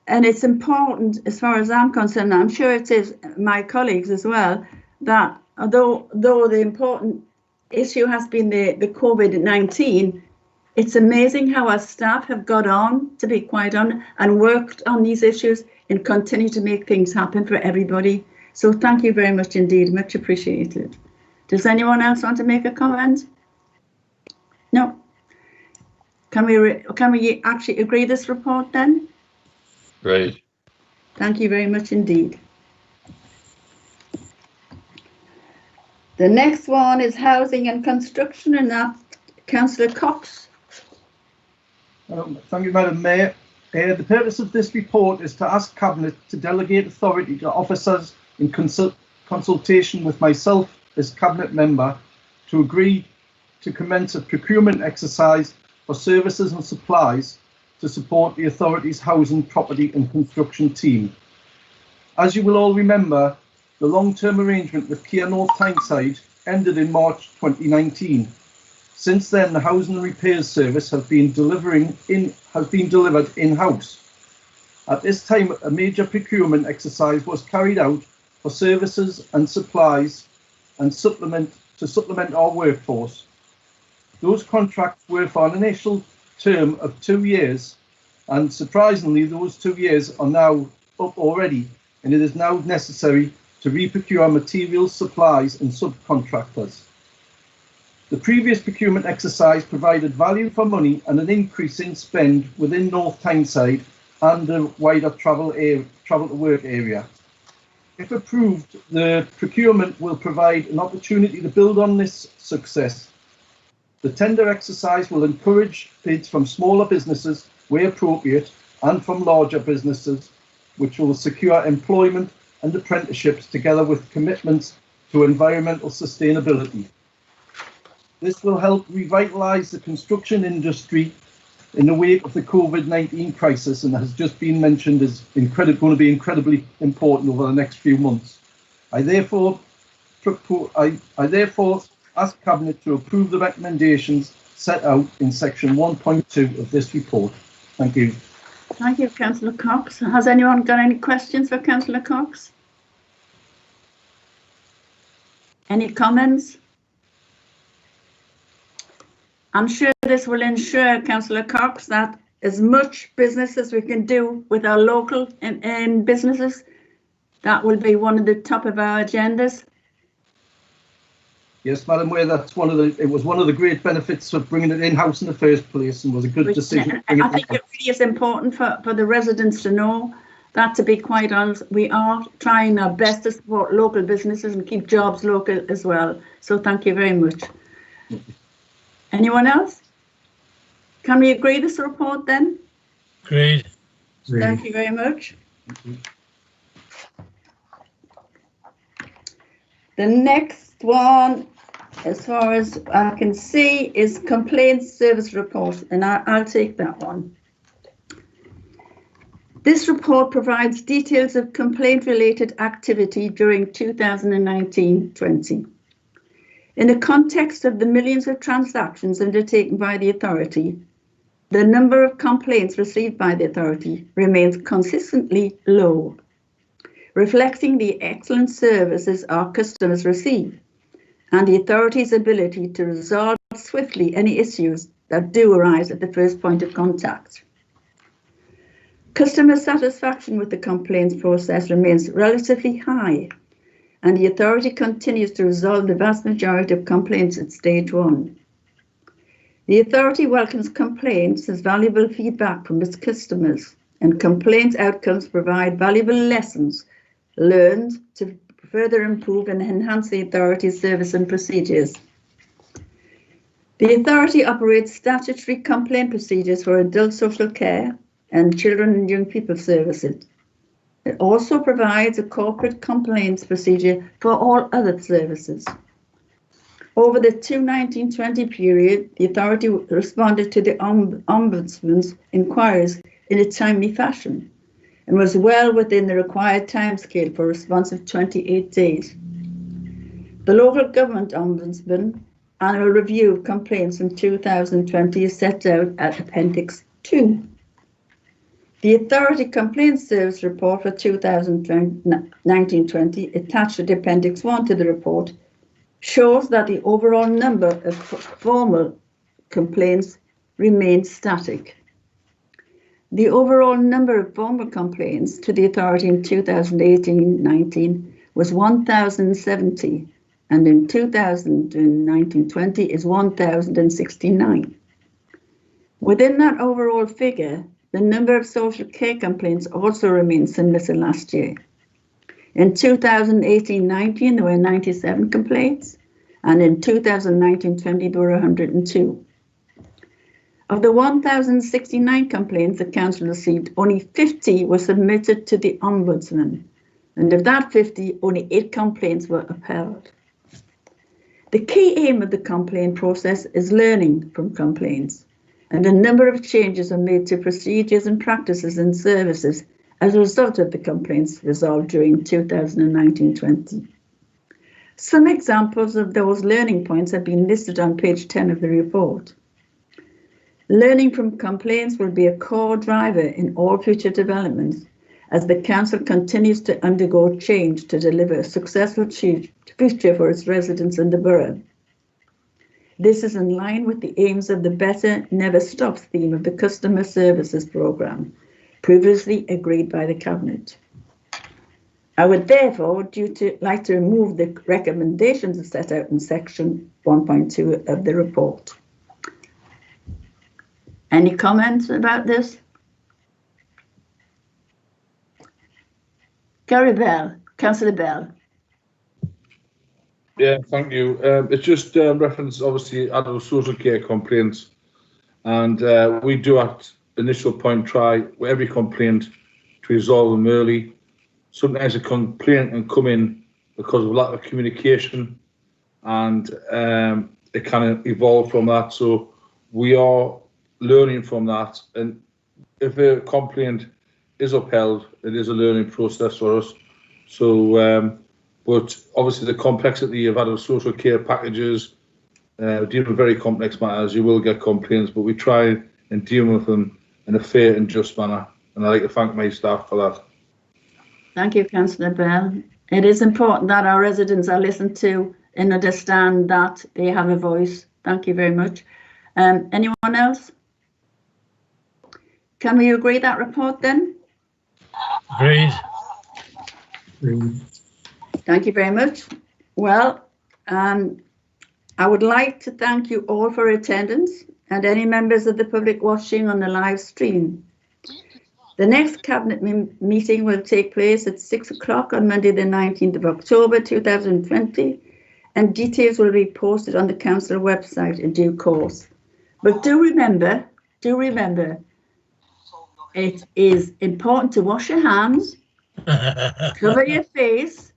And it's important, as far as I'm concerned, I'm sure it is my colleagues as well, that although the important issue has been the COVID-19, it's amazing how our staff have got on, to be quite honest, and worked on these issues and continue to make things happen for everybody. So thank you very much indeed, much appreciated. Does anyone else want to make a comment? No. Can we actually agree this report then? Great. Thank you very much indeed. The next one is housing and construction, and that Councillor Cox. Thank you, Madam Mayor. The purpose of this report is to ask Cabinet to delegate authority to officers in consultation with myself as Cabinet member to agree to commence a procurement exercise for services and supplies to support the authority's housing, property and construction team. As you will all remember, the long-term arrangement with Kier North Tyneside ended in March 2019. Since then, the housing and repairs service has been delivered in-house. At this time, a major procurement exercise was carried out for services and supplies and to supplement our workforce. Those contracts were for an initial term of 2 years, and surprisingly, those 2 years are now up already, and it is now necessary to re-procure materials, supplies and subcontractors. The previous procurement exercise provided value for money and an increase in spend within North Tyneside and the wider travel to work area. If approved, the procurement will provide an opportunity to build on this success. The tender exercise will encourage bids from smaller businesses where appropriate and from larger businesses, which will secure employment and apprenticeships together with commitments to environmental sustainability. This will help revitalise the construction industry in the wake of the COVID-19 crisis, and has just been mentioned as going to be incredibly important over the next few months. I therefore ask Cabinet to approve the recommendations set out in section 1.2 of this report. Thank you. Thank you, Councillor Cox. Has anyone got any questions for Councillor Cox? Any comments? I'm sure this will ensure, Councillor Cox, that as much business as we can do with our local and businesses, that will be one of the top of our agendas. Yes, Madam Mayor, it was one of the great benefits of bringing it in-house in the first place, and was a good decision. I think it really is important for the residents to know that, to be quite honest, we are trying our best to support local businesses and keep jobs local as well. So thank you very much. Anyone else? Can we agree this report then? Agreed. Thank you very much. The next one, as far as I can see, is complaints service report, and I'll take that one. This report provides details of complaint-related activity during 2019-20. In the context of the millions of transactions undertaken by the authority, the number of complaints received by the authority remains consistently low, reflecting the excellent services our customers receive and the authority's ability to resolve swiftly any issues that do arise at the first point of contact. Customer satisfaction with the complaints process remains relatively high, and the authority continues to resolve the vast majority of complaints at stage 1. The authority welcomes complaints as valuable feedback from its customers, and complaints outcomes provide valuable lessons learned to further improve and enhance the authority's service and procedures. The authority operates statutory complaint procedures for adult social care and children and young people services. It also provides a corporate complaints procedure for all other services. Over the 2019-20 period, the authority responded to the Ombudsman's inquiries in a timely fashion and was well within the required timescale for response of 28 days. The Local Government Ombudsman Annual Review of Complaints in 2020 is set out at Appendix 2. The Authority Complaints Service Report for 2019-20, attached to Appendix 1 to the report, shows that the overall number of formal complaints remains static. The overall number of formal complaints to the authority in 2018-19 was 1,070, and in 2019-20 is 1,069. Within that overall figure, the number of social care complaints also remains similar to last year. In 2018-19, there were 97 complaints, and in 2019-20, there were 102. Of the 1,069 complaints the Council received, only 50 were submitted to the Ombudsman, and of that 50, only 8 complaints were upheld. The key aim of the complaint process is learning from complaints, and a number of changes are made to procedures and practices and services as a result of the complaints resolved during 2019-20. Some examples of those learning points have been listed on page 10 of the report. Learning from complaints will be a core driver in all future developments as the Council continues to undergo change to deliver a successful future for its residents in the borough. This is in line with the aims of the Better Never Stops theme of the Customer Services Programme, previously agreed by the Cabinet. I would therefore like to remove the recommendations set out in section 1.2 of the report. Any comments about this? Gary Bell, Councillor Bell. Yeah, thank you. It's just reference, obviously, adult social care complaints, and we do at initial point try with every complaint to resolve them early. Sometimes a complaint can come in because of lack of communication, and it can evolve from that. So we are learning from that, and if a complaint is upheld, it is a learning process for us. So, but obviously the complexity of adult social care packages, deal with very complex matters, you will get complaints, but we try and deal with them in a fair and just manner. And I'd like to thank my staff for that. Thank you, Councillor Bell. It is important that our residents are listened to and understand that they have a voice. Thank you very much. Anyone else? Can we agree that report then? Agreed. Thank you very much. Well, I would like to thank you all for attendance and any members of the public watching on the live stream. The next Cabinet meeting will take place at 6 o'clock on Monday the 19th of October 2020, and details will be posted on the Council website in due course. But do remember, it is important to wash your hands, cover your face,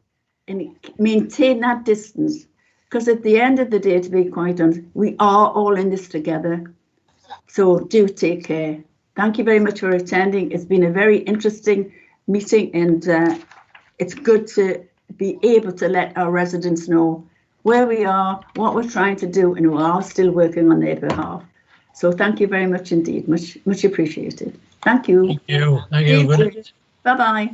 and maintain that distance. Because at the end of the day, to be quite honest, we are all in this together. So do take care. Thank you very much for attending. It's been a very interesting meeting, and it's good to be able to let our residents know where we are, what we're trying to do, and we are still working on their behalf. So thank you very much indeed. Much appreciated. Thank you. Thank you. Thank you. Bye-bye.